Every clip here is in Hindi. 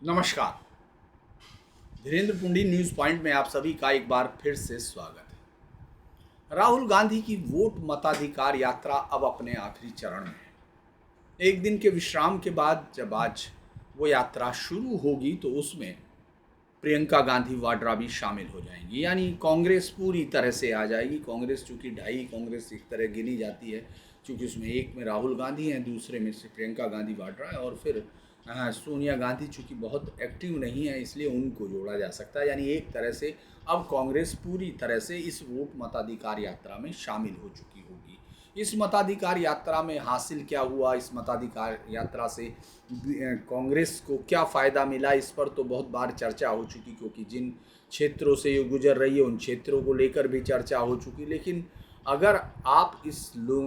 नमस्कार। धीरेन्द्र पुंडी न्यूज़ पॉइंट में आप सभी का एक बार फिर से स्वागत है। राहुल गांधी की वोट मताधिकार यात्रा अब अपने आखिरी चरण में है। एक दिन के विश्राम के बाद जब आज वो यात्रा शुरू होगी तो उसमें प्रियंका गांधी वाड्रा भी शामिल हो जाएंगी, यानी कांग्रेस पूरी तरह से आ जाएगी। कांग्रेस चूंकि ढाई कांग्रेस एक तरह गिनी जाती है, क्योंकि उसमें एक में राहुल गांधी हैं, दूसरे में से प्रियंका गांधी वाड्रा है, और फिर सोनिया गांधी चूंकि बहुत एक्टिव नहीं है इसलिए उनको जोड़ा जा सकता है। यानी एक तरह से अब कांग्रेस पूरी तरह से इस वोट मताधिकार यात्रा में शामिल हो चुकी होगी। इस मताधिकार यात्रा में हासिल क्या हुआ, इस मताधिकार यात्रा से कांग्रेस को क्या फ़ायदा मिला, इस पर तो बहुत बार चर्चा हो चुकी, क्योंकि जिन क्षेत्रों से ये गुजर रही है उन क्षेत्रों को लेकर भी चर्चा हो चुकी। लेकिन अगर आप इस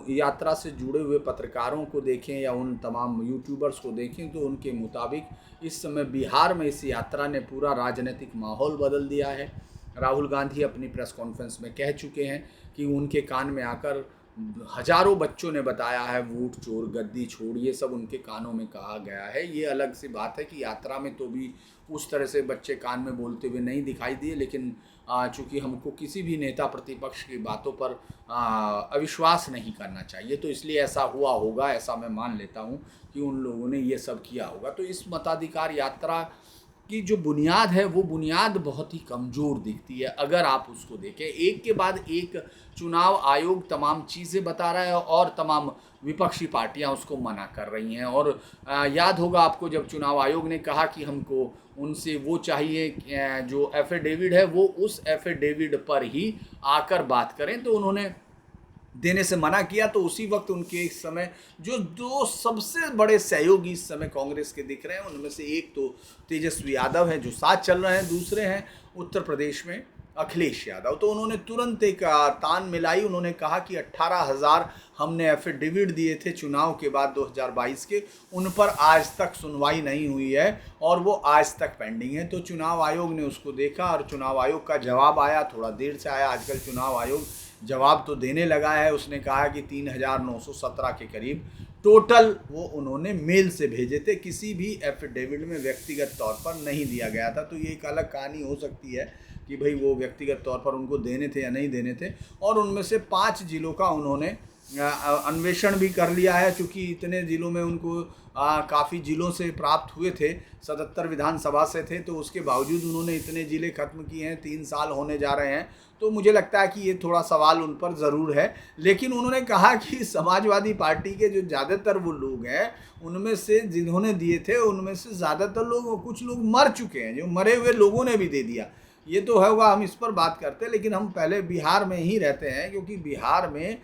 यात्रा से जुड़े हुए पत्रकारों को देखें या उन तमाम यूट्यूबर्स को देखें तो उनके मुताबिक इस समय बिहार में इस यात्रा ने पूरा राजनीतिक माहौल बदल दिया है। राहुल गांधी अपनी प्रेस कॉन्फ्रेंस में कह चुके हैं कि उनके कान में आकर हजारों बच्चों ने बताया है वोट चोर, गद्दी छोड़, ये सब उनके कानों में कहा गया है। ये अलग सी बात है कि यात्रा में तो भी उस तरह से बच्चे कान में बोलते हुए नहीं दिखाई दिए, लेकिन चूँकि हमको किसी भी नेता प्रतिपक्ष की बातों पर अविश्वास नहीं करना चाहिए, तो इसलिए ऐसा हुआ होगा, ऐसा मैं मान लेता हूँ कि उन लोगों ने ये सब किया होगा। तो इस मताधिकार यात्रा की जो बुनियाद है वो बुनियाद बहुत ही कमज़ोर दिखती है अगर आप उसको देखें। एक के बाद एक चुनाव आयोग तमाम चीज़ें बता रहा है और तमाम विपक्षी पार्टियां उसको मना कर रही हैं। और याद होगा आपको जब चुनाव आयोग ने कहा कि हमको उनसे वो चाहिए जो एफिडेविट है वो उस एफिडेविट पर ही आकर बात करें, तो उन्होंने देने से मना किया। तो उसी वक्त उनके इस समय जो दो सबसे बड़े सहयोगी इस समय कांग्रेस के दिख रहे हैं, उनमें से एक तो तेजस्वी यादव हैं जो साथ चल रहे हैं, दूसरे हैं उत्तर प्रदेश में अखिलेश यादव। तो उन्होंने तुरंत एक तान मिलाई, उन्होंने कहा कि 18,000 हमने एफिडेविट दिए थे चुनाव के बाद 2022 के, उन पर आज तक सुनवाई नहीं हुई है और वो आज तक पेंडिंग है। तो चुनाव आयोग ने उसको देखा और चुनाव आयोग का जवाब आया, थोड़ा देर से आया, आजकल चुनाव आयोग जवाब तो देने लगा है। उसने कहा कि 3,917 के करीब टोटल वो उन्होंने मेल से भेजे थे, किसी भी एफिडेविट में व्यक्तिगत तौर पर नहीं दिया गया था। तो ये एक अलग कहानी हो सकती है कि भाई वो व्यक्तिगत तौर पर उनको देने थे या नहीं देने थे। और उनमें से 5 जिलों का उन्होंने अन्वेषण भी कर लिया है, क्योंकि इतने ज़िलों में उनको काफ़ी ज़िलों से प्राप्त हुए थे, 77 विधानसभा से थे, तो उसके बावजूद उन्होंने इतने ज़िले खत्म किए हैं, 3 साल होने जा रहे हैं। तो मुझे लगता है कि ये थोड़ा सवाल उन पर ज़रूर है। लेकिन उन्होंने कहा कि समाजवादी पार्टी के जो ज़्यादातर वो लोग हैं उनमें से जिन्होंने दिए थे उनमें से ज़्यादातर लोग, कुछ लोग मर चुके हैं, जो मरे हुए लोगों ने भी दे दिया। ये तो होगा, हम इस पर बात करते हैं, लेकिन हम पहले बिहार में ही रहते हैं, क्योंकि बिहार में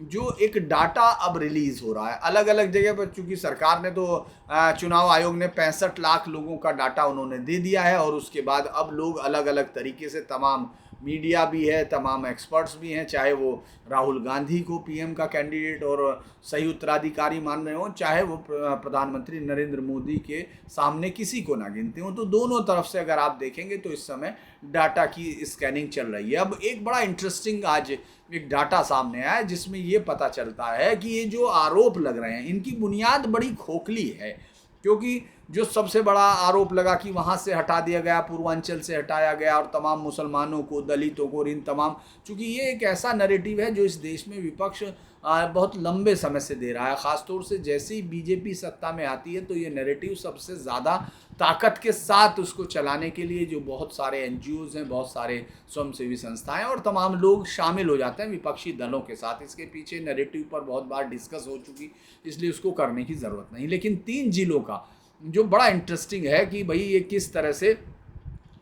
जो एक डाटा अब रिलीज़ हो रहा है अलग अलग जगह पर, चूँकि सरकार ने तो चुनाव आयोग ने 65 लाख लोगों का डाटा उन्होंने दे दिया है, और उसके बाद अब लोग अलग अलग तरीके से, तमाम मीडिया भी है, तमाम एक्सपर्ट्स भी हैं, चाहे वो राहुल गांधी को पीएम का कैंडिडेट और सही उत्तराधिकारी मान रहे हों, चाहे वो प्रधानमंत्री नरेंद्र मोदी के सामने किसी को ना गिनते हों, तो दोनों तरफ से अगर आप देखेंगे तो इस समय डाटा की स्कैनिंग चल रही है। अब एक बड़ा इंटरेस्टिंग आज एक डाटा सामने आया है जिसमें ये पता चलता है कि ये जो आरोप लग रहे हैं इनकी बुनियाद बड़ी खोखली है। क्योंकि जो सबसे बड़ा आरोप लगा कि वहाँ से हटा दिया गया, पूर्वांचल से हटाया गया, और तमाम मुसलमानों को, दलितों को, और इन तमाम, चूँकि ये एक ऐसा नैरेटिव है जो इस देश में विपक्ष बहुत लंबे समय से दे रहा है। ख़ासतौर से जैसे ही बीजेपी सत्ता में आती है तो ये नैरेटिव सबसे ज़्यादा ताकत के साथ उसको चलाने के लिए जो बहुत सारे एनजीओज़ हैं, बहुत सारे स्वयंसेवी संस्थाएं और तमाम लोग शामिल हो जाते हैं विपक्षी दलों के साथ। इसके पीछे नैरेटिव पर बहुत बार डिस्कस हो चुकी, इसलिए उसको करने की ज़रूरत नहीं। लेकिन 3 जिलों का जो बड़ा इंटरेस्टिंग है कि भाई ये किस तरह से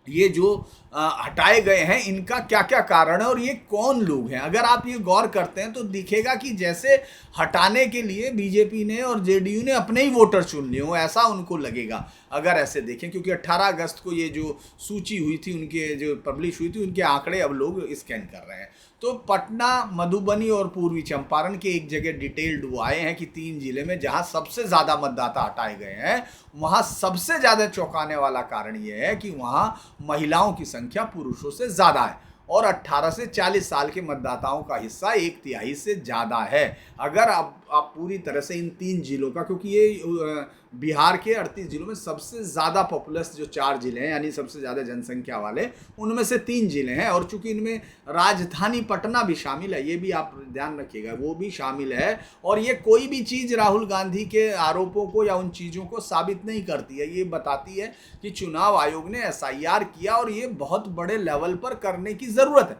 ये जो हटाए गए हैं इनका क्या क्या कारण है और ये कौन लोग हैं। अगर आप ये गौर करते हैं तो दिखेगा कि जैसे हटाने के लिए बीजेपी ने और जेडीयू ने अपने ही वोटर चुन लिए हो, ऐसा उनको लगेगा अगर ऐसे देखें। क्योंकि 18 अगस्त को ये जो सूची हुई थी, उनके जो पब्लिश हुई थी, उनके आंकड़े अब लोग स्कैन कर रहे हैं। तो पटना, मधुबनी और पूर्वी चंपारण के एक जगह डिटेल्ड वो आए हैं कि 3 जिले में जहां सबसे ज़्यादा मतदाता हटाए गए हैं, वहां सबसे ज़्यादा चौंकाने वाला कारण ये है कि वहां महिलाओं की संख्या पुरुषों से ज़्यादा है और 18 से 40 साल के मतदाताओं का हिस्सा 1/3 से ज़्यादा है। अगर अब आप पूरी तरह से इन 3 जिलों का, क्योंकि ये बिहार के 38 जिलों में सबसे ज़्यादा पॉपुलस जो 4 जिले हैं, यानी सबसे ज़्यादा जनसंख्या वाले, उनमें से 3 जिले हैं। और चूंकि इनमें राजधानी पटना भी शामिल है, ये भी आप ध्यान रखिएगा, वो भी शामिल है। और ये कोई भी चीज़ राहुल गांधी के आरोपों को या उन चीज़ों को साबित नहीं करती है। ये बताती है कि चुनाव आयोग ने SIR किया और ये बहुत बड़े लेवल पर करने की ज़रूरत है,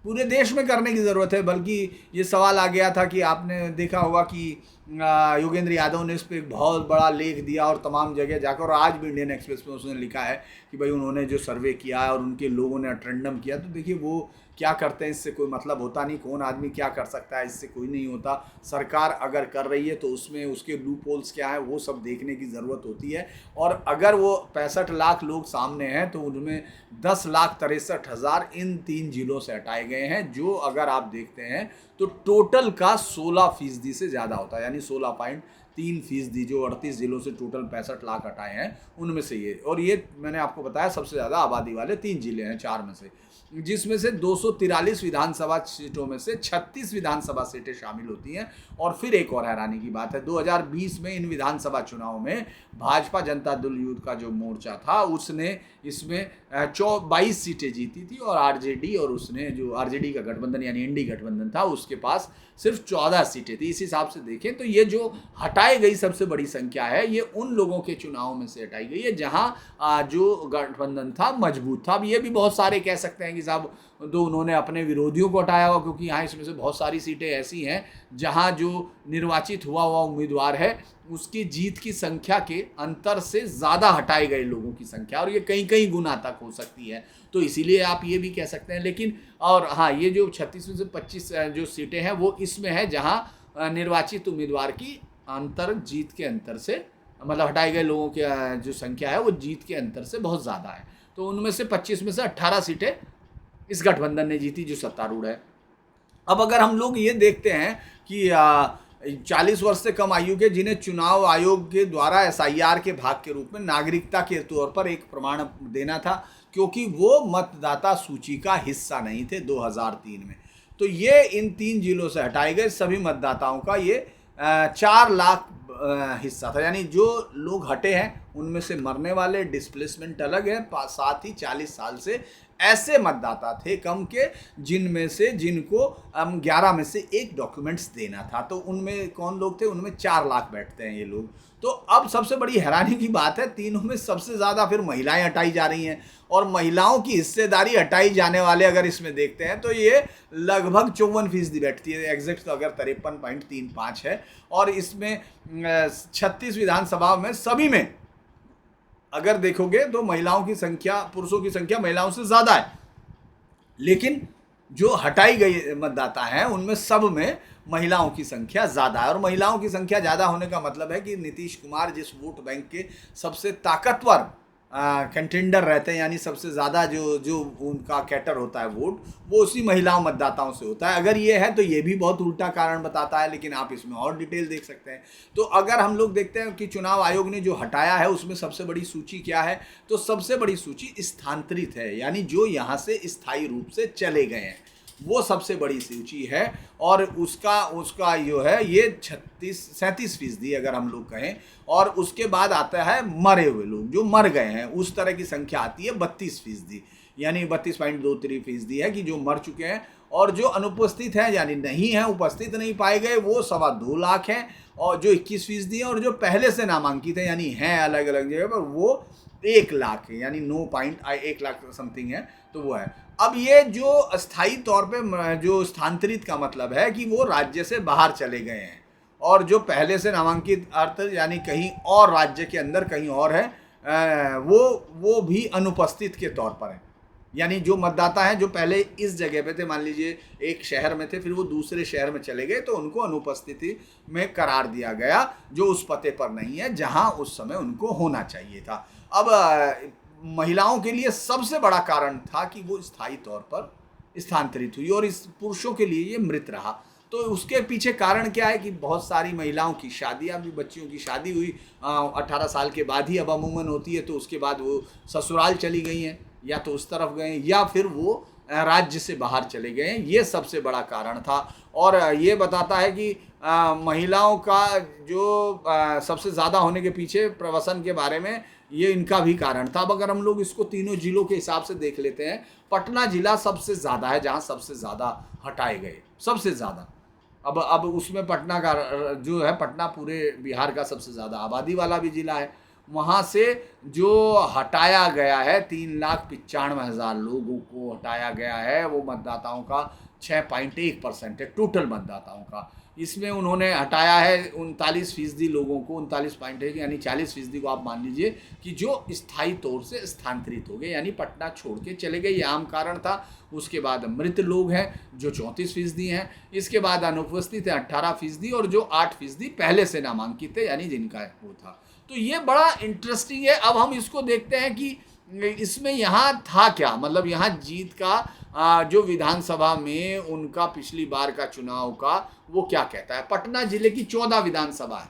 पूरे देश में करने की ज़रूरत है। बल्कि ये सवाल आ गया था कि आपने देखा होगा कि योगेंद्र यादव ने इस पर एक बहुत बड़ा लेख दिया और तमाम जगह जाकर, और आज भी इंडियन एक्सप्रेस में उसने लिखा है कि भाई उन्होंने जो सर्वे किया है और उनके लोगों ने अटेंडम किया, तो देखिए वो क्या करते हैं, इससे कोई मतलब होता नहीं। कौन आदमी क्या कर सकता है, इससे कोई नहीं होता। सरकार अगर कर रही है तो उसमें उसके लूप होल्स क्या है वो सब देखने की ज़रूरत होती है। और अगर वो 65 लाख लोग सामने हैं तो उनमें 10,63,000 इन 3 जिलों से हटाए गए हैं, जो अगर आप देखते हैं तो टोटल का 16% से ज़्यादा होता है, यानी 16.3%, जो 38 जिलों से टोटल 65 लाख हटाए हैं उनमें से ये। और ये मैंने आपको बताया सबसे ज़्यादा आबादी वाले 3 जिले हैं 4 में से, जिसमें से 243 विधानसभा सीटों में से 36 विधानसभा सीटें शामिल होती हैं। और फिर एक और हैरानी की बात है, 2020 में इन विधानसभा चुनाव में भाजपा जनता दल यूथ का जो मोर्चा था उसने इसमें 22 सीटें जीती थी, और आरजेडी और उसने जो आरजेडी का गठबंधन यानी इंडी गठबंधन था उसके पास सिर्फ 14 सीटें थी। इस हिसाब से देखें तो ये जो हटाई गई सबसे बड़ी संख्या है, ये उन लोगों के चुनाव में से हटाई गई है जहां जो गठबंधन था मजबूत था। अब ये भी बहुत सारे कह सकते हैं कि साहब तो उन्होंने अपने विरोधियों को हटाया हुआ, क्योंकि यहाँ इसमें से बहुत सारी सीटें ऐसी हैं जहाँ जो निर्वाचित हुआ उम्मीदवार है उसकी जीत की संख्या के अंतर से ज़्यादा हटाए गए लोगों की संख्या, और ये कई कई गुना तक हो सकती है। तो इसीलिए आप ये भी कह सकते हैं। लेकिन और हाँ, ये जो 36 में से 25 जो सीटें हैं वो इसमें है जहाँ निर्वाचित उम्मीदवार की जीत के अंतर से, मतलब हटाए गए लोगों की जो संख्या है वो जीत के अंतर से बहुत ज़्यादा है। तो उनमें से 25 में से 18 सीटें इस गठबंधन ने जीती जो सत्तारूढ़ है। अब अगर हम लोग ये देखते हैं कि 40 वर्ष से कम आयु के जिन्हें चुनाव आयोग के द्वारा SIR के भाग के रूप में नागरिकता के तौर पर एक प्रमाण देना था, क्योंकि वो मतदाता सूची का हिस्सा नहीं थे 2003 में, तो ये इन 3 जिलों से हटाए गए सभी मतदाताओं का ये 4 लाख हिस्सा था। यानी जो लोग हटे हैं उनमें से मरने वाले, डिस्प्लेसमेंट अलग है, साथ ही 40 साल से ऐसे मतदाता थे कम के जिनमें से जिनको 11 में से 1 डॉक्यूमेंट्स देना था। तो उनमें कौन लोग थे, उनमें 4 लाख बैठते हैं ये लोग। तो अब सबसे बड़ी हैरानी की बात है, तीनों में सबसे ज़्यादा फिर महिलाएं हटाई जा रही हैं, और महिलाओं की हिस्सेदारी हटाई जाने वाले अगर इसमें देखते हैं तो ये लगभग 54% बैठती है, एग्जैक्ट तो अगर 53.35 है। और इसमें 36 विधानसभा में सभी में अगर देखोगे तो महिलाओं की संख्या, पुरुषों की संख्या महिलाओं से ज़्यादा है, लेकिन जो हटाई गई मतदाता हैं उनमें सब में महिलाओं की संख्या ज़्यादा है। और महिलाओं की संख्या ज़्यादा होने का मतलब है कि नीतीश कुमार जिस वोट बैंक के सबसे ताकतवर कंटेंडर रहते हैं, यानी सबसे ज़्यादा जो उनका कैटर होता है वोट, वो उसी महिलाओं मतदाताओं से होता है। अगर ये है तो ये भी बहुत उल्टा कारण बताता है, लेकिन आप इसमें और डिटेल देख सकते हैं। तो अगर हम लोग देखते हैं कि चुनाव आयोग ने जो हटाया है उसमें सबसे बड़ी सूची क्या है, तो सबसे बड़ी सूची स्थानांतरित है, यानी जो यहाँ से स्थायी रूप से चले गए हैं, वो सबसे बड़ी सूची है। और उसका जो है ये 37% अगर हम लोग कहें। और उसके बाद आता है मरे हुए लोग जो मर गए हैं, उस तरह की संख्या आती है 32%, यानी 32.23% है कि जो मर चुके हैं। और जो अनुपस्थित हैं यानी नहीं हैं, उपस्थित नहीं पाए गए, वो 2.25 लाख हैं, और जो 21% है। और जो पहले से नामांकित है यानी हैं अलग अलग जगह पर, वो 1 लाख है, यानी 9.1 लाख समथिंग है, तो वो है। अब ये जो अस्थायी तौर पे जो स्थानांतरित का मतलब है कि वो राज्य से बाहर चले गए हैं, और जो पहले से नामांकित अर्थ यानी कहीं और राज्य के अंदर कहीं और है, वो भी अनुपस्थित के तौर पर है। यानी जो मतदाता हैं जो पहले इस जगह पे थे, मान लीजिए एक शहर में थे, फिर वो दूसरे शहर में चले गए, तो उनको अनुपस्थिति में करार दिया गया, जो उस पते पर नहीं है जहां उस समय उनको होना चाहिए था। अब महिलाओं के लिए सबसे बड़ा कारण था कि वो स्थायी तौर पर स्थानांतरित हुई, और इस पुरुषों के लिए ये मृत रहा। तो उसके पीछे कारण क्या है कि बहुत सारी महिलाओं की शादियां भी, बच्चियों की शादी हुई 18 साल के बाद ही अब अमूमन होती है, तो उसके बाद वो ससुराल चली गई हैं, या तो उस तरफ गए, या फिर वो राज्य से बाहर चले गए हैं, ये सबसे बड़ा कारण था। और ये बताता है कि महिलाओं का जो सबसे ज़्यादा होने के पीछे प्रवसन के बारे में ये इनका भी कारण था। अब अगर हम लोग इसको तीनों जिलों के हिसाब से देख लेते हैं, पटना जिला सबसे ज़्यादा है जहाँ सबसे ज़्यादा हटाए गए, सबसे ज़्यादा। अब उसमें पटना का जो है, पटना पूरे बिहार का सबसे ज़्यादा आबादी वाला भी जिला है। वहाँ से जो हटाया गया है 3,95,000 लोगों को हटाया गया है, वो मतदाताओं का 6.1% है टोटल मतदाताओं का। इसमें उन्होंने हटाया है 39% लोगों को, 39.1 यानी 40% को आप मान लीजिए कि जो स्थायी तौर से स्थानांतरित हो गए, यानी पटना छोड़ के चले गए, ये आम कारण था। उसके बाद मृत लोग हैं जो 34% हैं। इसके बाद अनुपस्थित है 18% और जो 8% पहले से नामांकित है, यानी जिनका वो था। तो ये बड़ा इंटरेस्टिंग है। अब हम इसको देखते हैं कि इसमें यहाँ था क्या, मतलब यहाँ जीत का जो विधानसभा में उनका पिछली बार का चुनाव का वो क्या कहता है। पटना जिले की 14 विधानसभा है,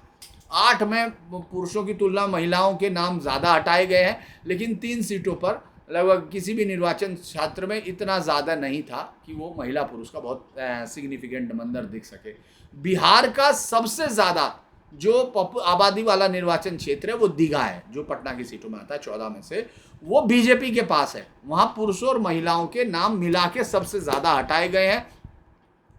8 में पुरुषों की तुलना महिलाओं के नाम ज़्यादा हटाए गए हैं, लेकिन 3 सीटों पर लगभग किसी भी निर्वाचन क्षेत्र में इतना ज़्यादा नहीं था कि वो महिला पुरुष का बहुत सिग्निफिकेंट मंदर दिख सके। बिहार का सबसे ज़्यादा जो आबादी वाला निर्वाचन क्षेत्र है वो दीघा है, जो पटना की सीटों में आता है 14 में से, वो बीजेपी के पास है। वहाँ पुरुषों और महिलाओं के नाम मिला के सबसे ज़्यादा हटाए गए हैं।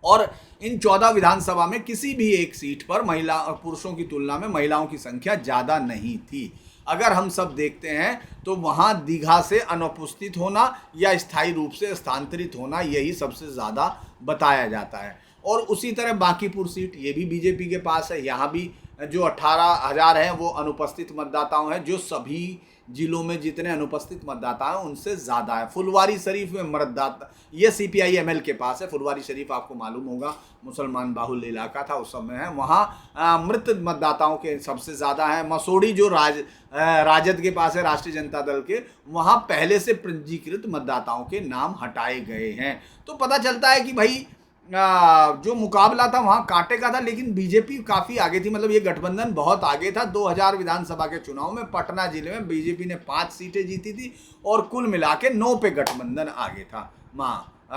और इन 14 विधानसभा में किसी भी एक सीट पर महिला पुरुषों की तुलना में महिलाओं की संख्या ज़्यादा नहीं थी। अगर हम सब देखते हैं तो वहाँ दीघा से अनुपस्थित होना या स्थायी रूप से स्थानांतरित होना, यही सबसे ज़्यादा बताया जाता है। और उसी तरह बांकीपुर सीट, ये भी बीजेपी के पास है। यहाँ भी जो 18,000 हैं वो अनुपस्थित मतदाताओं हैं, जो सभी जिलों में जितने अनुपस्थित मतदाता हैं उनसे ज़्यादा है। फुलवारी शरीफ में मतदाता, ये CPI-ML के पास है। फुलवारी शरीफ आपको मालूम होगा मुसलमान बाहुल्य इलाका था उस समय है। वहाँ मृत मतदाताओं के सबसे ज़्यादा हैं। मसोड़ी जो राजद के पास है, राष्ट्रीय जनता दल के, वहाँ पहले से पंजीकृत मतदाताओं के नाम हटाए गए हैं। तो पता चलता है कि भाई जो मुकाबला था वहाँ कांटे का था, लेकिन बीजेपी काफ़ी आगे थी। मतलब ये गठबंधन बहुत आगे था। 2000 विधानसभा के चुनाव में पटना जिले में बीजेपी ने 5 सीटें जीती थी और कुल मिला के 9 पे गठबंधन आगे था।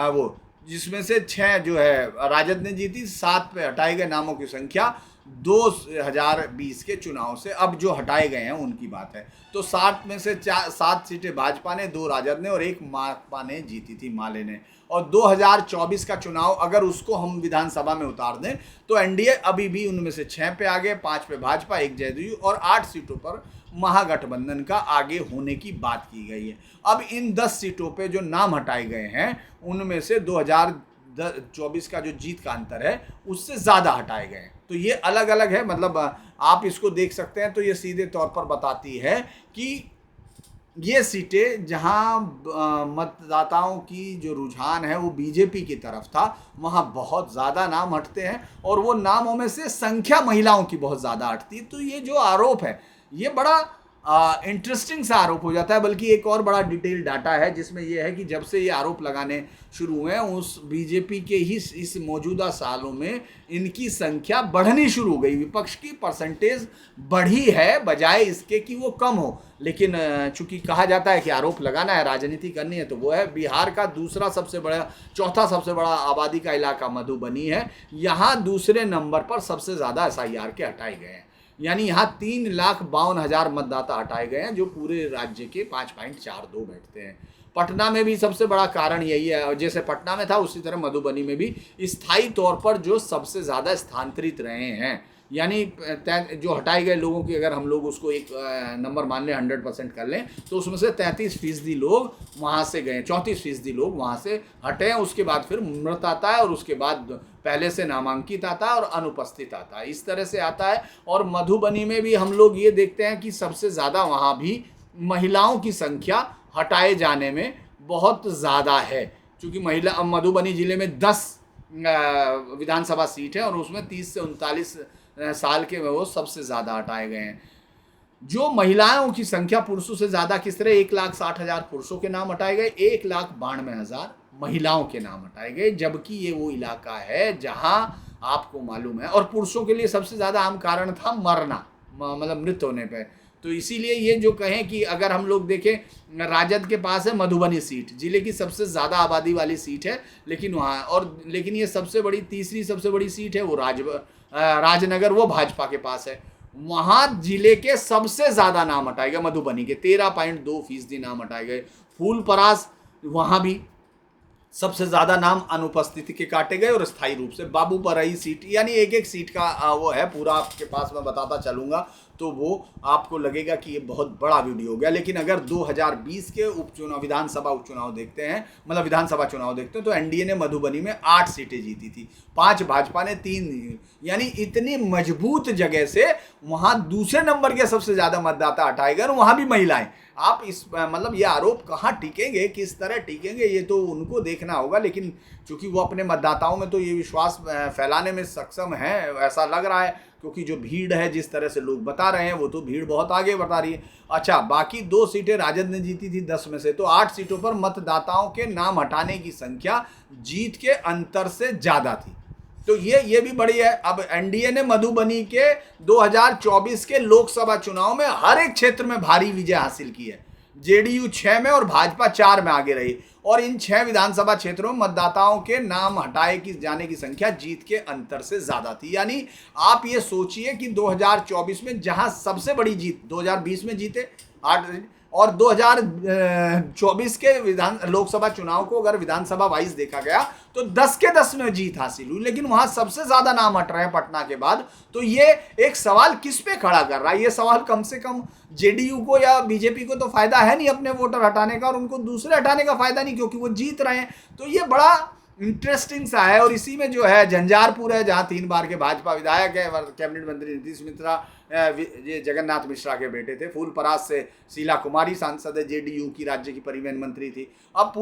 वो जिसमें से 6 जो है राजद ने जीती, 7 पे हटाए गए नामों की संख्या 2020 के चुनाव से अब जो हटाए गए हैं उनकी बात है। तो 60 में से 7 सीटें भाजपा ने, 2 राजद ने और 1 माकपा ने जीती थी, माले ने। और 2024 का चुनाव अगर उसको हम विधानसभा में उतार दें तो एनडीए अभी भी उनमें से 6 पे आगे, 5 पे भाजपा, 1 जदयू और 8 सीटों पर महागठबंधन का आगे होने की बात की गई है। अब इन 10 सीटों पे जो नाम हटाए गए हैं उनमें से 2024 का जो जीत का अंतर है उससे ज़्यादा हटाए गए हैं। तो ये अलग अलग है, मतलब आप इसको देख सकते हैं। तो ये सीधे तौर पर बताती है कि ये सीटें जहां मतदाताओं की जो रुझान है वो बीजेपी की तरफ था, वहां बहुत ज़्यादा नाम हटते हैं और वो नामों में से संख्या महिलाओं की बहुत ज़्यादा हटती है। तो ये जो आरोप है ये बड़ा इंटरेस्टिंग सा आरोप हो जाता है। बल्कि एक और बड़ा डिटेल डाटा है जिसमें यह है कि जब से ये आरोप लगाने शुरू हुए हैं उस बीजेपी के ही इस मौजूदा सालों में इनकी संख्या बढ़नी शुरू हो गई। विपक्ष की परसेंटेज बढ़ी है बजाय इसके कि वो कम हो। लेकिन चूंकि कहा जाता है कि आरोप लगाना है, राजनीति करनी है, तो वो है बिहार का चौथा सबसे बड़ा आबादी का इलाका मधुबनी है। यहाँ दूसरे नंबर पर सबसे ज़्यादा SIR के हटाए गए हैं, यानी यहाँ 3,52,000 मतदाता हटाए गए हैं, जो पूरे राज्य के 5.42 बैठते हैं। पटना में भी सबसे बड़ा कारण यही है, जैसे पटना में था उसी तरह मधुबनी में भी स्थायी तौर पर जो सबसे ज़्यादा स्थानांतरित रहे हैं, यानी जो हटाए गए लोगों की अगर हम लोग उसको एक नंबर मान लें, 100% कर लें, तो उसमें से 33% लोग वहाँ से गए, 34% लोग वहाँ से हटे हैं। उसके बाद फिर मृत आता है और उसके बाद पहले से नामांकित आता है और अनुपस्थित आता है, इस तरह से आता है। और मधुबनी में भी हम लोग ये देखते हैं कि सबसे ज़्यादा वहाँ भी महिलाओं की संख्या हटाए जाने में बहुत ज़्यादा है, क्योंकि मधुबनी ज़िले में 10 विधानसभा सीट है और उसमें 30 से 39 साल के वो सबसे ज़्यादा हटाए गए हैं। जो महिलाओं की संख्या पुरुषों से ज़्यादा किस तरह, 1,60,000 पुरुषों के नाम हटाए गए, 1,92,000 महिलाओं के नाम हटाए गए, जबकि ये वो इलाका है जहां आपको मालूम है। और पुरुषों के लिए सबसे ज़्यादा आम कारण था मरना, मतलब मृत होने पे। तो इसीलिए ये जो कहें कि अगर हम लोग देखें राजद के पास है मधुबनी सीट, जिले की सबसे ज़्यादा आबादी वाली सीट है, लेकिन वहाँ और लेकिन ये सबसे बड़ी तीसरी सबसे बड़ी सीट है वो राजनगर, वो भाजपा के पास है। वहाँ जिले के सबसे ज़्यादा नाम हटाए गए, मधुबनी के 13.2% नाम हटाए गए। फूलपरास वहाँ भी सबसे ज़्यादा नाम अनुपस्थिति के काटे गए और स्थायी रूप से बाबू परई सीट, यानी एक एक सीट का वो है पूरा आपके पास मैं बताता चलूँगा तो वो आपको लगेगा कि ये बहुत बड़ा वीडियो हो गया। लेकिन अगर 2020 के उपचुनाव विधानसभा उपचुनाव देखते हैं, मतलब विधानसभा चुनाव देखते हैं, तो एनडीए ने मधुबनी में 8 सीटें जीती थी, 5 भाजपा ने 3, यानी इतनी मजबूत जगह से वहाँ दूसरे नंबर के सबसे ज़्यादा मतदाता हटाए गए, वहाँ भी महिलाएं। आप इस मतलब ये आरोप कहाँ टिकेंगे, किस तरह टिकेंगे, ये तो उनको देखना होगा। लेकिन चूंकि वो अपने मतदाताओं में तो ये विश्वास फैलाने में सक्षम है, ऐसा लग रहा है, क्योंकि जो भीड़ है जिस तरह से लोग बता रहे हैं वो तो भीड़ बहुत आगे बता रही है। अच्छा, बाकी 2 सीटें राजद ने जीती थी 10 में से, तो 8 सीटों पर मतदाताओं के नाम हटाने की संख्या जीत के अंतर से ज़्यादा थी। तो ये भी बड़ी है। अब एनडीए ने मधुबनी के 2024 के लोकसभा चुनाव में हर एक क्षेत्र में भारी विजय हासिल की है। जेडीयू 6 में और भाजपा 4 में आगे रही, और इन 6 विधानसभा क्षेत्रों में मतदाताओं के नाम हटाए की जाने की संख्या जीत के अंतर से ज्यादा थी। यानी आप ये सोचिए कि 2024 में जहां सबसे बड़ी जीत 2020 में जीते 8, और 2024 के लोकसभा चुनाव को अगर विधानसभा वाइज देखा गया तो 10 के 10 में जीत हासिल हुई, लेकिन वहां सबसे ज्यादा नाम हट रहे हैं पटना के बाद। तो ये एक सवाल किस पे खड़ा कर रहा है? ये सवाल कम से कम जेडीयू को या बीजेपी को तो फायदा है नहीं अपने वोटर हटाने का, और उनको दूसरे हटाने का फायदा नहीं, क्योंकि वो जीत रहे हैं। तो ये बड़ा इंटरेस्टिंग सा है। और इसी में जो है झंझारपुर है, जहां 3 बार के भाजपा विधायक है, कैबिनेट मंत्री नीतीश मिश्रा ये जगन्नाथ मिश्रा के बेटे थे। फूलपरास से शीला कुमारी सांसद है, जेडीयू की राज्य की परिवहन मंत्री थी। अब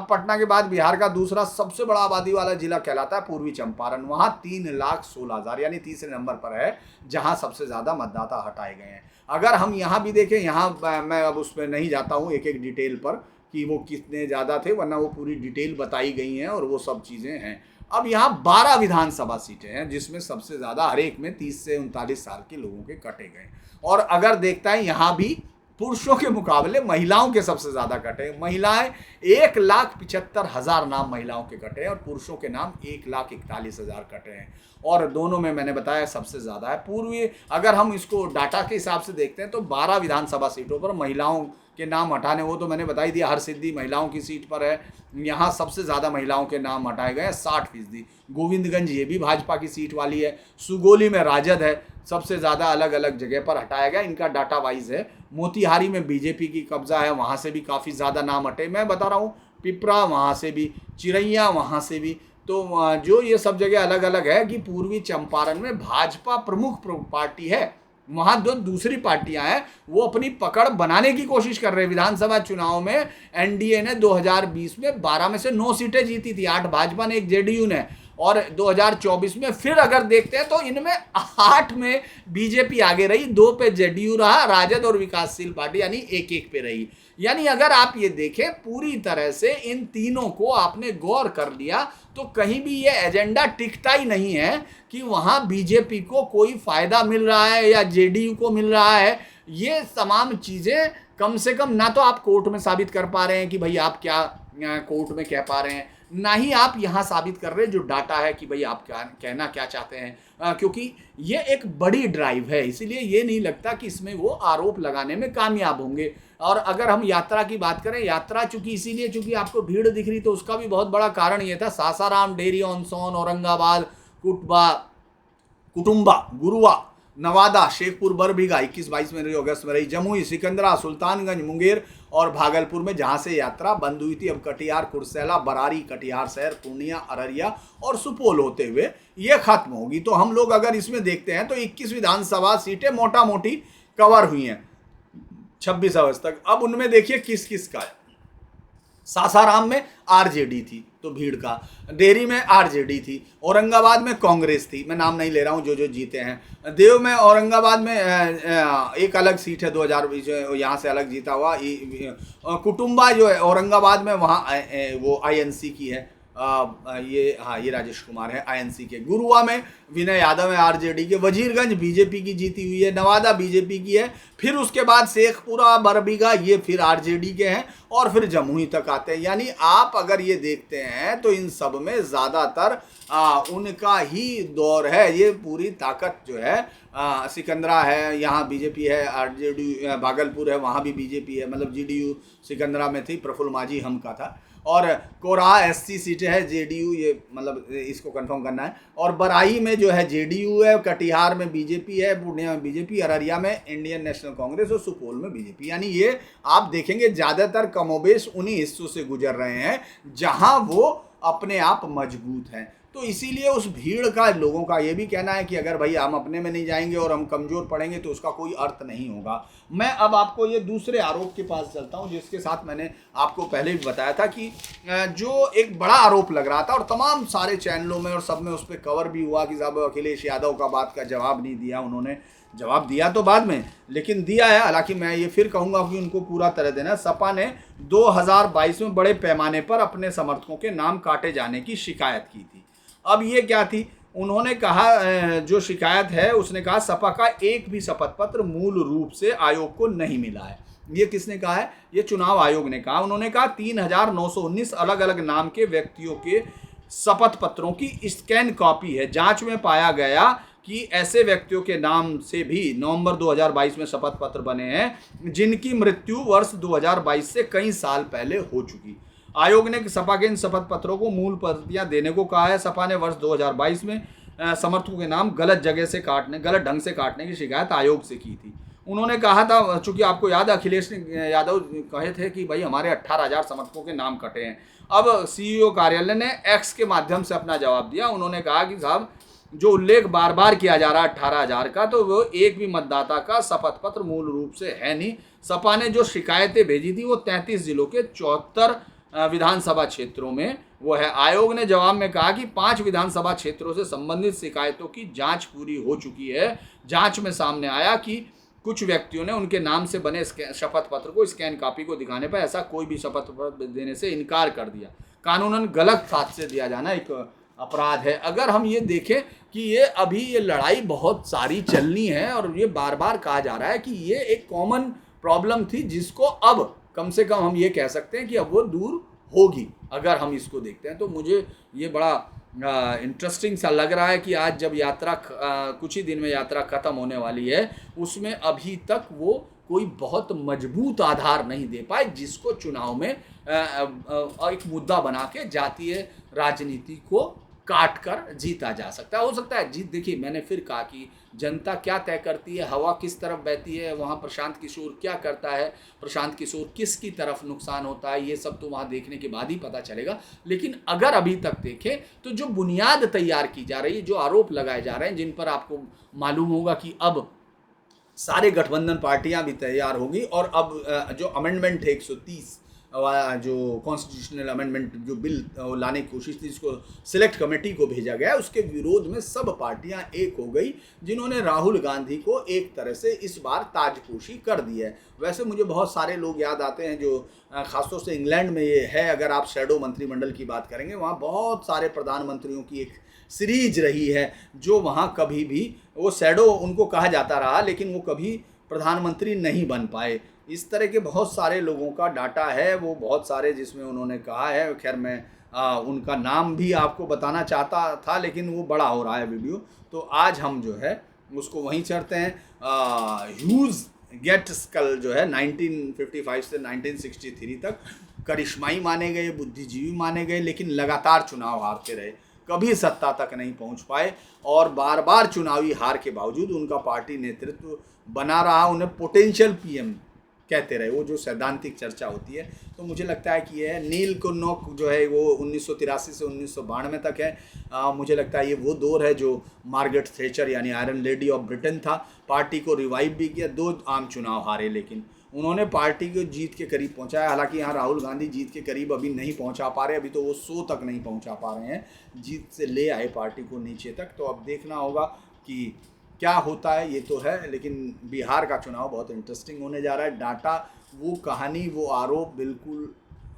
पटना के बाद बिहार का दूसरा सबसे बड़ा आबादी वाला जिला कहलाता है पूर्वी चंपारण। वहाँ 3,16,000 यानी तीसरे नंबर पर है जहाँ सबसे ज़्यादा मतदाता हटाए गए हैं। अगर हम यहाँ भी देखें, यहाँ मैं अब उस पर नहीं जाता हूँ एक एक डिटेल पर कि वो कितने ज़्यादा थे, वरना वो पूरी डिटेल बताई गई हैं और वो सब चीज़ें हैं। अब यहाँ 12 विधानसभा सीटें हैं जिसमें सबसे ज़्यादा हर एक में 30 से 39 साल के लोगों के कटे गए। और अगर देखता है यहाँ भी पुरुषों के मुकाबले महिलाओं के सबसे ज़्यादा कटे। महिलाएं 1,75,000 नाम महिलाओं के कटे हैं और पुरुषों के नाम 1,41,000 कटे हैं। और दोनों में मैंने बताया सबसे ज़्यादा है पूर्वी। अगर हम इसको डाटा के हिसाब से देखते हैं तो 12 विधानसभा सीटों पर महिलाओं के नाम हटाने, वो तो मैंने बता ही दिया, हरसिद्धि महिलाओं की सीट पर है, यहाँ सबसे ज़्यादा महिलाओं के नाम हटाए गए हैं 60%। गोविंदगंज ये भी भाजपा की सीट वाली है। सुगोली में राजद है, सबसे ज़्यादा अलग अलग जगह पर हटाया गया, इनका डाटा वाइज है। मोतिहारी में बीजेपी की कब्जा है, वहाँ से भी काफ़ी ज़्यादा नाम हटे। मैं बता रहा हूँ पिपरा वहाँ से भी, चिरैया वहाँ से भी। तो जो ये सब जगह अलग अलग है कि पूर्वी चंपारण में भाजपा प्रमुख पार्टी है, वहाँ जो दूसरी पार्टियां हैं वो अपनी पकड़ बनाने की कोशिश कर रहे हैं। विधानसभा चुनाव में एनडीए ने 2020 में 12 में से 9 सीटें जीती थी, 8 भाजपा ने, 1 जेडीयू ने। और 2024 में फिर अगर देखते हैं तो इनमें 8 में बीजेपी आगे रही, 2 पे जेडीयू रहा, राजद और विकासशील पार्टी यानी 1-1 पे रही। यानी अगर आप ये देखें पूरी तरह से इन तीनों को आपने गौर कर लिया तो कहीं भी ये एजेंडा टिकता ही नहीं है कि वहाँ बीजेपी को कोई फायदा मिल रहा है या जेडीयू को मिल रहा है। ये तमाम चीज़ें कम से कम ना तो आप कोर्ट में साबित कर पा रहे हैं कि भाई आप क्या कोर्ट में कह पा रहे हैं, ना ही आप यहाँ साबित कर रहे हैं जो डाटा है कि भाई आप क्या कहना क्या चाहते हैं। क्योंकि ये एक बड़ी ड्राइव है, इसीलिए ये नहीं लगता कि इसमें वो आरोप लगाने में कामयाब होंगे। और अगर हम यात्रा की बात करें, यात्रा चूंकि आपको भीड़ दिख रही, तो उसका भी बहुत बड़ा कारण ये था। सासाराम, डेरी ऑन सोन, औरंगाबाद, कुटुंबा, गुरुआ, नवादा, शेखपुर, बरबीघा 21-22 में रही, अगस्त में रही, जमुई, सिकंदरा, सुल्तानगंज, मुंगेर और भागलपुर में जहां से यात्रा बंद हुई थी। अब कटिहार, कुर्सेला, बरारी, कटिहार शहर, पूर्णिया, अररिया और सुपौल होते हुए ये खत्म होगी। तो हम लोग अगर इसमें देखते हैं तो 21 विधानसभा सीटें मोटा मोटी कवर हुई हैं 26 अगस्त तक। अब उनमें देखिए किस किस का है। सासाराम में आरजेडी थी तो भीड़ का, डेरी में आरजेडी थी, औरंगाबाद में कांग्रेस थी, मैं नाम नहीं ले रहा हूँ जो जीते हैं। देव में, औरंगाबाद में एक अलग सीट है 2020 यहाँ से अलग जीता हुआ। कुटुंबा जो है औरंगाबाद में, वहाँ वो आईएनसी की है, ये राजेश कुमार है आईएनसी के। गुरुआ में विनय यादव है आरजेडी के, वजीरगंज बीजेपी की जीती हुई है, नवादा बीजेपी की है, फिर उसके बाद शेखपुरा बरबीघा ये फिर आरजेडी के हैं, और फिर जमुई तक आते हैं। यानी आप अगर ये देखते हैं तो इन सब में ज़्यादातर उनका ही दौर है। ये पूरी ताकत जो है सिकंदरा है, यहाँ बीजेपी है, आरजेडी भागलपुर है, वहाँ भी बीजेपी है, मतलब जीडीयू सिकंदरा में थी, प्रफुल्ल माझी हम का था, और कोरहा एससी सीटें है जेडीयू, ये मतलब इसको कंफर्म करना है, और बराई में जो है जेडीयू है, कटिहार में बीजेपी है, पूर्णिया में बीजेपी, अररिया में इंडियन नेशनल कांग्रेस और सुपौल में बीजेपी। यानी ये आप देखेंगे ज़्यादातर कमोबेश उन्हीं हिस्सों से गुजर रहे हैं जहां वो अपने आप मजबूत हैं। तो इसीलिए उस भीड़ का लोगों का ये भी कहना है कि अगर भाई हम अपने में नहीं जाएंगे और हम कमज़ोर पड़ेंगे तो उसका कोई अर्थ नहीं होगा। मैं अब आपको ये दूसरे आरोप के पास चलता हूँ, जिसके साथ मैंने आपको पहले भी बताया था कि जो एक बड़ा आरोप लग रहा था और तमाम सारे चैनलों में और सब में उस पर कवर भी हुआ कि साहब अखिलेश यादव का बात का जवाब नहीं दिया। उन्होंने जवाब दिया तो बाद में, लेकिन दिया है। हालांकि मैं ये फिर कहूँगा कि उनको पूरा तरह देना। सपा ने 2022 में बड़े पैमाने पर अपने समर्थकों के नाम काटे जाने की शिकायत की थी। अब ये क्या थी, उन्होंने कहा, जो शिकायत है उसने कहा सपा का एक भी शपथ पत्र मूल रूप से आयोग को नहीं मिला है। ये किसने कहा है? ये चुनाव आयोग ने कहा। उन्होंने कहा 3919 अलग अलग नाम के व्यक्तियों के शपथ पत्रों की स्कैन कॉपी है। जांच में पाया गया कि ऐसे व्यक्तियों के नाम से भी नवंबर 2022 में शपथ पत्र बने हैं जिनकी मृत्यु वर्ष 2022 से कई साल पहले हो चुकी। आयोग ने सपा के इन शपथ पत्रों को मूल प्रतियां देने को कहा है। सपा ने वर्ष 2022 में समर्थकों के नाम गलत गलत ढंग से काटने की शिकायत आयोग से की थी। उन्होंने कहा था, चूंकि आपको याद है अखिलेश यादव कहे थे कि भाई हमारे 18,000 समर्थकों के नाम कटे हैं। अब सीईओ कार्यालय ने एक्स के माध्यम से अपना जवाब दिया। उन्होंने कहा कि साहब जो उल्लेख बार बार किया जा रहा है 18,000 का, तो वो एक भी मतदाता का शपथ पत्र मूल रूप से है नहीं। सपा ने जो शिकायतें भेजी थी वो 33 जिलों के 74 विधानसभा क्षेत्रों में वो है। आयोग ने जवाब में कहा कि 5 विधानसभा क्षेत्रों से संबंधित शिकायतों की जांच पूरी हो चुकी है। जांच में सामने आया कि कुछ व्यक्तियों ने उनके नाम से बने शपथ पत्र को स्कैन कॉपी को दिखाने पर ऐसा कोई भी शपथ पत्र देने से इनकार कर दिया। कानूनन गलत साक्ष्य दिया जाना एक अपराध है। अगर हम ये देखें कि ये अभी ये लड़ाई बहुत सारी चलनी है और ये बार बार कहा जा रहा है कि ये एक कॉमन प्रॉब्लम थी जिसको अब कम से कम हम ये कह सकते हैं कि अब वो दूर होगी अगर हम इसको देखते हैं। तो मुझे ये बड़ा इंटरेस्टिंग सा लग रहा है कि आज जब यात्रा कुछ ही दिन में यात्रा ख़त्म होने वाली है, उसमें अभी तक वो कोई बहुत मजबूत आधार नहीं दे पाए जिसको चुनाव में एक मुद्दा बना के जातीय राजनीति को काट कर जीता जा सकता है। हो सकता है जीत, देखिए मैंने फिर कहा कि जनता क्या तय करती है, हवा किस तरफ बहती है, वहाँ प्रशांत किशोर क्या करता है, प्रशांत किशोर किसकी तरफ नुकसान होता है, ये सब तो वहाँ देखने के बाद ही पता चलेगा। लेकिन अगर अभी तक देखें तो जो बुनियाद तैयार की जा रही है, जो आरोप लगाए जा रहे हैं, जिन पर आपको मालूम होगा कि अब सारे गठबंधन पार्टियां भी तैयार होगी और अब जो अमेंडमेंट है 130 जो कॉन्स्टिट्यूशनल अमेंडमेंट जो बिल लाने की कोशिश थी, जिसको सिलेक्ट कमेटी को भेजा गया, उसके विरोध में सब पार्टियां एक हो गई, जिन्होंने राहुल गांधी को एक तरह से इस बार ताजपोशी कर दी है। वैसे मुझे बहुत सारे लोग याद आते हैं जो खासतौर से इंग्लैंड में ये है, अगर आप शैडो मंत्रिमंडल की बात करेंगे, वहाँ बहुत सारे प्रधानमंत्रियों की एक सीरीज रही है जो वहाँ कभी भी वो शैडो उनको कहा जाता रहा, लेकिन वो कभी प्रधानमंत्री नहीं बन पाए। इस तरह के बहुत सारे लोगों का डाटा है, वो बहुत सारे जिसमें उन्होंने कहा है। खैर मैं उनका नाम भी आपको बताना चाहता था, लेकिन वो बड़ा हो रहा है वीडियो, तो आज हम जो है उसको वहीं चढ़ते हैं। ह्यूज गेट्सकल जो है 1955 से 1963 तक करिश्माई माने गए, बुद्धिजीवी माने गए, लेकिन लगातार चुनाव हारते रहे, कभी सत्ता तक नहीं पहुंच पाए और बार बार चुनावी हार के बावजूद उनका पार्टी नेतृत्व बना रहा, उन्हें पोटेंशियल पीएम कहते रहे, वो जो सैद्धांतिक चर्चा होती है। तो मुझे लगता है कि यह नील कुन्नोक जो है वो 1983 से 1992 तक है। मुझे लगता है ये वो दौर है जो मार्गरेट थैचर यानी आयरन लेडी ऑफ ब्रिटेन था। पार्टी को रिवाइव भी किया, 2 आम चुनाव हारे, लेकिन उन्होंने पार्टी को जीत के करीब पहुंचाया। हालांकि यहाँ राहुल गांधी जीत के करीब अभी नहीं पहुंचा पा रहे, अभी तो वो 100 तक नहीं पहुंचा पा रहे हैं, जीत से ले आए पार्टी को नीचे तक। तो अब देखना होगा कि क्या होता है, ये तो है। लेकिन बिहार का चुनाव बहुत इंटरेस्टिंग होने जा रहा है। डाटा, वो कहानी, वो आरोप बिल्कुल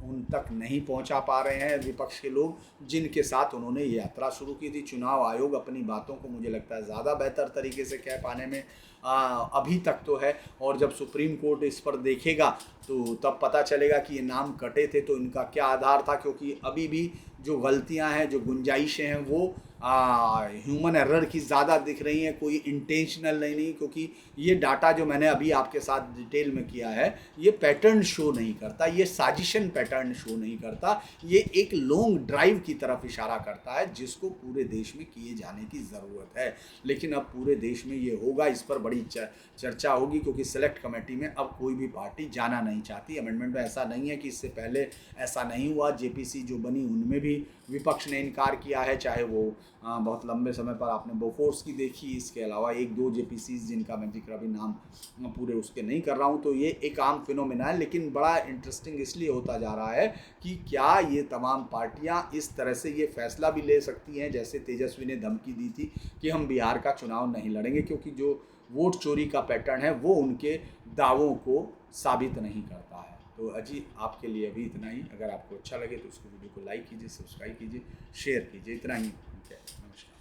उन तक नहीं पहुंचा पा रहे हैं विपक्ष के लोग, जिनके साथ उन्होंने ये यात्रा शुरू की थी। चुनाव आयोग अपनी बातों को मुझे लगता है ज़्यादा बेहतर तरीके से कह पाने में अभी तक तो है, और जब सुप्रीम कोर्ट इस पर देखेगा तो तब पता चलेगा कि ये नाम कटे थे तो इनका क्या आधार था, क्योंकि अभी भी जो गलतियां हैं, जो गुंजाइशें हैं, वो ह्यूमन एरर की ज़्यादा दिख रही हैं, कोई इंटेंशनल नहीं, क्योंकि ये डाटा जो मैंने अभी आपके साथ डिटेल में किया है, ये पैटर्न शो नहीं करता, ये साजिशन पैटर्न शो नहीं करता, ये एक लॉन्ग ड्राइव की तरफ इशारा करता है जिसको पूरे देश में किए जाने की ज़रूरत है। लेकिन अब पूरे देश में ये होगा, इस पर बड़ी चर्चा होगी, क्योंकि सेलेक्ट कमेटी में अब कोई भी पार्टी जाना नहीं चाहती। अमेंडमेंट में ऐसा नहीं है कि इससे पहले ऐसा नहीं हुआ, जेपीसी जो बनी उनमें भी विपक्ष ने इनकार किया है, चाहे वो बहुत लंबे समय पर आपने बोफोर्स की देखी, इसके अलावा एक दो जेपीसीज जिनका मैं जिक्र अभी नाम पूरे उसके नहीं कर रहा हूँ। तो ये एक आम फिनोमिना है, लेकिन बड़ा इंटरेस्टिंग इसलिए होता जा रहा है कि क्या ये तमाम पार्टियां इस तरह से ये फैसला भी ले सकती हैं, जैसे तेजस्वी ने धमकी दी थी कि हम बिहार का चुनाव नहीं लड़ेंगे, क्योंकि जो वोट चोरी का पैटर्न है वो उनके दावों को साबित नहीं करता है। तो अजी आपके लिए अभी इतना ही। अगर आपको अच्छा लगे तो उसको वीडियो को लाइक कीजिए, सब्सक्राइब कीजिए, शेयर कीजिए, इतना ही। नमस्कार।